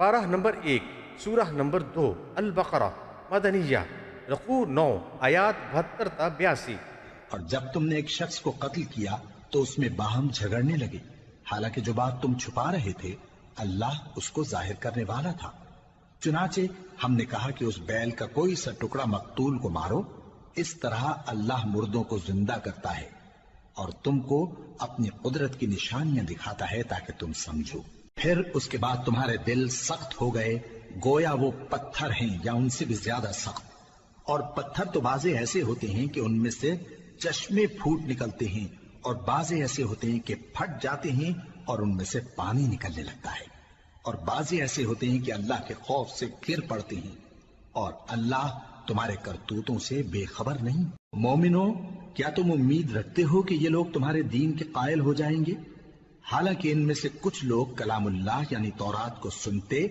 پارہ نمبر 1، سورہ نمبر 2 البقرہ مدنیہ، رقوع 9، آیات 72 تا 82۔ اور جب تم نے ایک شخص کو قتل کیا تو اس میں باہم جھگڑنے لگے، حالانکہ جو بات تم چھپا رہے تھے اللہ اس کو ظاہر کرنے والا تھا۔ چنانچہ ہم نے کہا کہ اس بیل کا کوئی سا ٹکڑا مقتول کو مارو، اس طرح اللہ مردوں کو زندہ کرتا ہے اور تم کو اپنی قدرت کی نشانیاں دکھاتا ہے تاکہ تم سمجھو۔ پھر اس کے بعد تمہارے دل سخت ہو گئے گویا وہ پتھر ہیں یا ان سے بھی زیادہ سخت، اور پتھر تو بعضے ایسے ہوتے ہیں کہ ان میں سے چشمے پھوٹ نکلتے ہیں، اور بعضے ایسے ہوتے ہیں کہ پھٹ جاتے ہیں اور ان میں سے پانی نکلنے لگتا ہے، اور بعضے ایسے ہوتے ہیں کہ اللہ کے خوف سے گر پڑتے ہیں، اور اللہ تمہارے کرتوتوں سے بے خبر نہیں۔ مومنو، کیا تم امید رکھتے ہو کہ یہ لوگ تمہارے دین کے قائل ہو جائیں گے؟ حالانکہ ان میں سے کچھ لوگ کلام اللہ یعنی تورات کو سنتے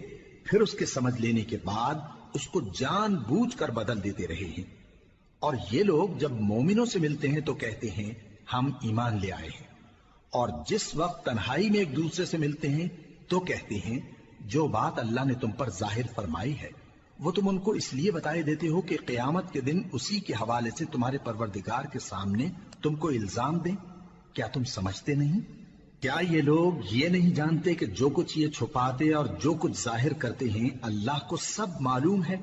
پھر اس کے سمجھ لینے کے بعد اس کو جان بوجھ کر بدل دیتے رہے ہیں، اور یہ لوگ جب مومنوں سے ملتے ہیں تو کہتے ہیں ہم ایمان لے آئے ہیں، اور جس وقت تنہائی میں ایک دوسرے سے ملتے ہیں تو کہتے ہیں جو بات اللہ نے تم پر ظاہر فرمائی ہے وہ تم ان کو اس لیے بتائے دیتے ہو کہ قیامت کے دن اسی کے حوالے سے تمہارے پروردگار کے سامنے تم کو الزام دیں۔ کیا تم سمجھتے نہیں؟ کیا یہ لوگ یہ نہیں جانتے کہ جو کچھ یہ چھپاتے اور جو کچھ ظاہر کرتے ہیں اللہ کو سب معلوم ہے؟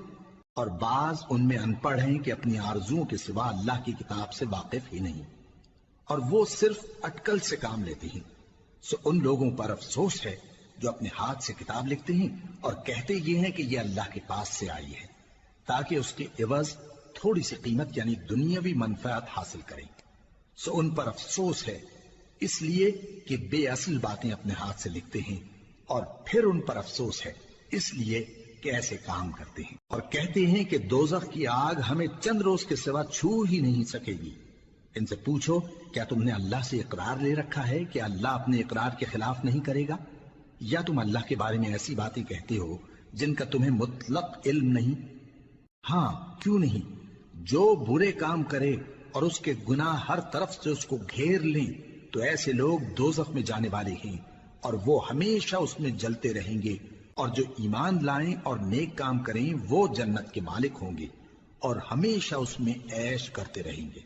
اور بعض ان میں ان پڑھ ہیں کہ اپنی آرزوؤں کے سوا اللہ کی کتاب سے واقف ہی نہیں، اور وہ صرف اٹکل سے کام لیتے ہیں۔ سو ان لوگوں پر افسوس ہے جو اپنے ہاتھ سے کتاب لکھتے ہیں اور کہتے یہ ہیں کہ یہ اللہ کے پاس سے آئی ہے تاکہ اس کے عوض تھوڑی سی قیمت یعنی دنیاوی منفعت حاصل کریں۔ سو ان پر افسوس ہے اس لیے کہ بے اصل باتیں اپنے ہاتھ سے لکھتے ہیں، اور پھر ان پر افسوس ہے اس لیے کہ ایسے کام کرتے ہیں، اور کہتے ہیں کہ دوزخ کی آگ ہمیں چند روز کے سوا چھو ہی نہیں سکے گی۔ ان سے پوچھو کیا تم نے اللہ سے اقرار لے رکھا ہے کہ اللہ اپنے اقرار کے خلاف نہیں کرے گا، یا تم اللہ کے بارے میں ایسی باتیں کہتے ہو جن کا تمہیں مطلق علم نہیں؟ ہاں کیوں نہیں، جو برے کام کرے اور اس کے گناہ ہر طرف سے اس کو گھیر لیں تو ایسے لوگ دوزخ میں جانے والے ہیں اور وہ ہمیشہ اس میں جلتے رہیں گے، اور جو ایمان لائیں اور نیک کام کریں وہ جنت کے مالک ہوں گے اور ہمیشہ اس میں عیش کرتے رہیں گے۔